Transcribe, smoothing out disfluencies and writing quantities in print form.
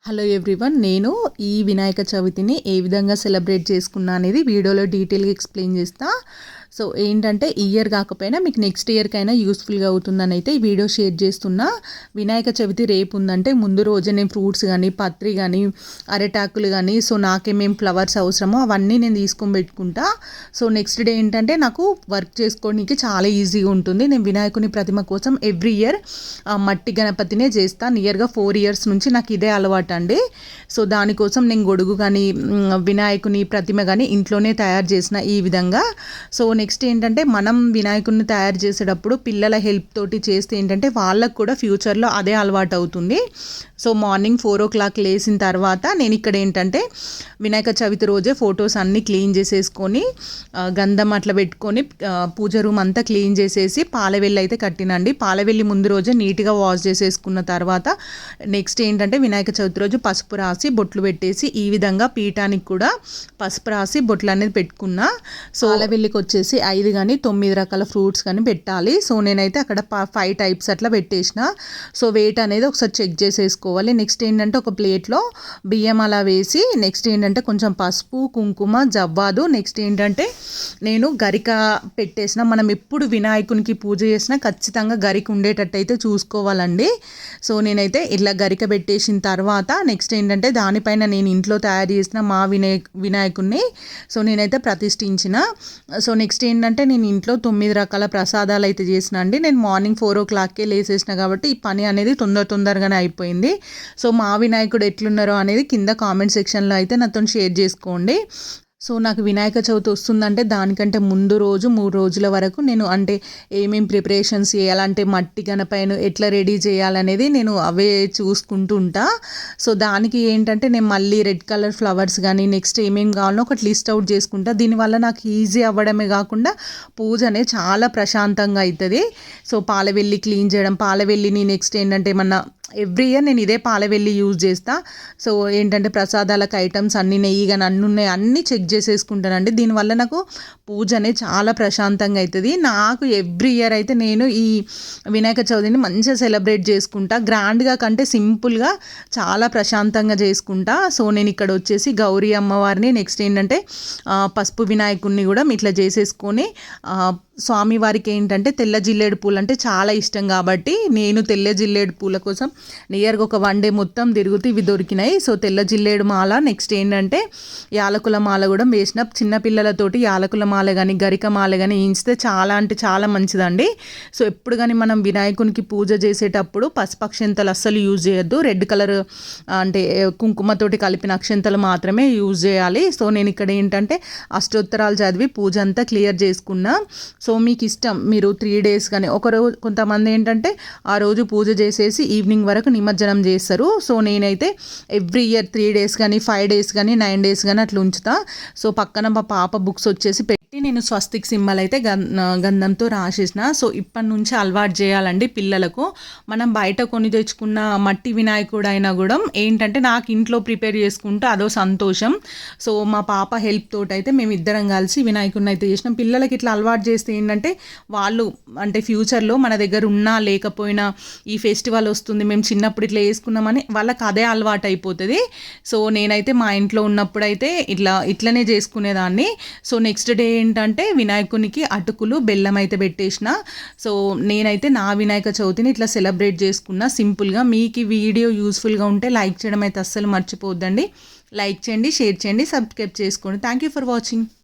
Hello everyone, నేను ఈ వినాయక చవితిని ఏ విధంగా సెలబ్రేట్ చేసుకున్నా అనేది వీడియోలో డీటెయిల్గా ఎక్స్ప్లెయిన్ చేస్తా. సో ఏంటంటే ఇయర్ కాకపోయినా మీకు నెక్స్ట్ ఇయర్కైనా యూస్ఫుల్గా అవుతుందని అయితే ఈ వీడియో షేర్ చేస్తున్నా. వినాయక చవితి రేపు ఉందంటే ముందు రోజే నేను ఫ్రూట్స్ కానీ, పత్రి కానీ, అరిటాకులు కానీ, సో నాకేమేం ఫ్లవర్స్ అవసరమో అవన్నీ నేను తీసుకొని పెట్టుకుంటా. సో నెక్స్ట్ డే ఏంటంటే నాకు వర్క్ చేసుకోవడానికి చాలా ఈజీగా ఉంటుంది. నేను వినాయకుని ప్రతిమ కోసం ఎవ్రీ ఇయర్ మట్టి గణపతినే చేస్తాను. నియర్గా 4 years నుంచి నాకు ఇదే అలవాటు అండి. సో దానికోసం నేను గొడుగు కానీ, వినాయకుని ప్రతిమ కానీ ఇంట్లోనే తయారు చేసిన ఈ విధంగా. సో నెక్స్ట్ ఏంటంటే మనం వినాయకుడిని తయారు చేసేటప్పుడు పిల్లల హెల్ప్ తోటి చేస్తే ఏంటంటే వాళ్ళకు కూడా ఫ్యూచర్లో అదే అలవాటు అవుతుంది. సో మార్నింగ్ 4 o'clock లేచిన తర్వాత నేను ఇక్కడ ఏంటంటే వినాయక చవితి రోజే ఫొటోస్ అన్నీ క్లీన్ చేసేసుకొని గంధం అట్లా పెట్టుకొని పూజ రూమ్ అంతా క్లీన్ చేసేసి పాలవెల్లి అయితే కట్టినండి. పాలవెల్లి ముందు రోజే నీట్గా వాష్ చేసేసుకున్న తర్వాత నెక్స్ట్ ఏంటంటే వినాయక చవితి రోజు పసుపు రాసి బొట్లు పెట్టేసి ఈ విధంగా పీఠానికి కూడా పసుపు రాసి బొట్లు అనేది పెట్టుకున్నా. సో పాలవెల్లికి వచ్చేసి 5 కానీ 9 రకాల ఫ్రూట్స్ కానీ పెట్టాలి. సో నేనైతే అక్కడ 5 types అట్లా పెట్టేసిన. సో వెయిట్ అనేది ఒకసారి చెక్ చేసేసుకోవాలి. నెక్స్ట్ ఏంటంటే ఒక ప్లేట్లో బియ్యం అలా వేసి నెక్స్ట్ ఏంటంటే కొంచెం పసుపు, కుంకుమ, జవ్వాదు, నెక్స్ట్ ఏంటంటే నేను గరిక పెట్టేసిన. మనం ఎప్పుడు వినాయకునికి పూజ చేసినా ఖచ్చితంగా గరిక ఉండేటట్టు అయితే చూసుకోవాలండి. సో నేనైతే ఇట్లా గరిక పెట్టేసిన తర్వాత నెక్స్ట్ ఏంటంటే దానిపైన నేను ఇంట్లో తయారు చేసిన మా వినాయకుడిని సో నేనైతే ప్రతిష్ఠించిన. సో నెక్స్ట్ ఏంటంటే నేను ఇంట్లో 9 రకాల ప్రసాదాలు అయితే చేసిన అండి. నేను మార్నింగ్ 4 o'clockకే లేసేసిన కాబట్టి ఈ పని అనేది తొందరగానే అయిపోయింది. సో మా వినాయకుడు ఎట్లున్నారో అనేది కింద కామెంట్ సెక్షన్లో అయితే నాతో షేర్ చేసుకోండి. సో నాకు వినాయక చవితి వస్తుందంటే దానికంటే ముందు రోజు 3 రోజుల వరకు నేను అంటే ఏమేమి ప్రిపరేషన్స్ చేయాలంటే మట్టి గణపైన ఎట్లా రెడీ చేయాలనేది నేను అవే చూసుకుంటూ ఉంటా. సో దానికి ఏంటంటే నేను మళ్ళీ రెడ్ కలర్ ఫ్లవర్స్ కానీ నెక్స్ట్ ఏమేమి కావాలో ఒకటి లిస్ట్ అవుట్ చేసుకుంటా. దీనివల్ల నాకు ఈజీ అవ్వడమే కాకుండా పూజ అనేది చాలా ప్రశాంతంగా అవుతుంది. సో పాలవెల్లి క్లీన్ చేయడం, పాలవెల్లిని నెక్స్ట్ ఏంటంటే ఏమన్నా ఎవ్రీ ఇయర్ నేను ఇదే పాలవెల్లి యూజ్ చేస్తా. సో ఏంటంటే ప్రసాదాలకు ఐటమ్స్ అన్నీ నెయ్యి కానీ అన్నీ ఉన్నాయి, అన్నీ చెక్ చేసేసుకుంటానండి. దీనివల్ల నాకు పూజ అనేది చాలా ప్రశాంతంగా అవుతుంది. నాకు ఎవ్రీ ఇయర్ అయితే నేను ఈ వినాయక చవితిని మంచిగా సెలబ్రేట్ చేసుకుంటా. గ్రాండ్గా కంటే సింపుల్గా చాలా ప్రశాంతంగా చేసుకుంటా. సో నేను ఇక్కడ వచ్చేసి గౌరీ అమ్మవారిని నెక్స్ట్ ఏంటంటే పసుపు వినాయకుడిని కూడా ఇట్లా చేసేసుకొని స్వామివారికి ఏంటంటే తెల్ల జిల్లేడు పూలు అంటే చాలా ఇష్టం కాబట్టి నేను తెల్ల జిల్లేడు పూల కోసం నియర్గా ఒక 1 day మొత్తం తిరుగుతూ ఇవి దొరికినాయి. సో తెల్ల జిల్లేడు మాల నెక్స్ట్ ఏంటంటే యాలకుల మాల కూడా వేసిన. చిన్నపిల్లలతోటి యాలకుల మాల కానీ గరిక మాల కానీ వేయించితే చాలా అంటే చాలా మంచిదండి. సో ఎప్పుడు కానీ మనం వినాయకునికి పూజ చేసేటప్పుడు పసుపు అక్షంతలు అస్సలు యూజ్ చేయొద్దు. రెడ్ కలర్ అంటే కుంకుమతోటి కలిపిన అక్షంతలు మాత్రమే యూజ్ చేయాలి. సో నేను ఇక్కడ ఏంటంటే అష్టోత్తరాలు చదివి పూజ అంతా క్లియర్ చేసుకున్నా. సో మీకు ఇష్టం, మీరు 3 days కానీ ఒకరోజు కొంతమంది ఏంటంటే ఆ రోజు పూజ చేసేసి ఈవినింగ్ వరకు నిమజ్జనం చేస్తారు. సో నేనైతే ఎవ్రీ ఇయర్ 3 days కానీ 5 days కానీ 9 days కానీ అట్లా ఉంచుతా. సో పక్కన మా పాప బుక్స్ వచ్చేసి పెట్టి నేను స్వస్తిక్ సింబల్ అయితే గంధంతో రాసేసిన. సో ఇప్పటి నుంచి అలవాటు చేయాలండి పిల్లలకు. మనం బయట కొని తెచ్చుకున్న మట్టి వినాయకుడు అయినా కూడా ఏంటంటే నాకు ఇంట్లో ప్రిపేర్ చేసుకుంటూ అదో సంతోషం. సో మా పాప హెల్ప్ తోటి అయితే మేము ఇద్దరం కలిసి వినాయకుడిని అయితే చేసినాం. పిల్లలకి ఇట్లా అలవాటు చేస్తే ఏంటంటే వాళ్ళు అంటే ఫ్యూచర్లో మన దగ్గర ఉన్నా లేకపోయినా ఈ ఫెస్టివల్ వస్తుంది మేము చిన్నప్పుడు ఇట్లా వేసుకున్నామని వాళ్ళకి అదే అలవాటు అయిపోతుంది. సో నేనైతే మా ఇంట్లో ఉన్నప్పుడు అయితే ఇట్లనే చేసుకునేదాన్ని. సో నెక్స్ట్ డే ఏంటంటే వినాయకునికి అటుకులు బెల్లం అయితే పెట్టేసిన. సో నేనైతే నా వినాయక చవితిని ఇట్లా సెలబ్రేట్ చేసుకున్నా సింపుల్గా. మీకు ఈ వీడియో యూస్ఫుల్గా ఉంటే లైక్ చేయడం అయితే అస్సలు మర్చిపోద్దండి. లైక్ చేయండి, షేర్ చేయండి, సబ్స్క్రైబ్ చేసుకోండి. Thank you for watching.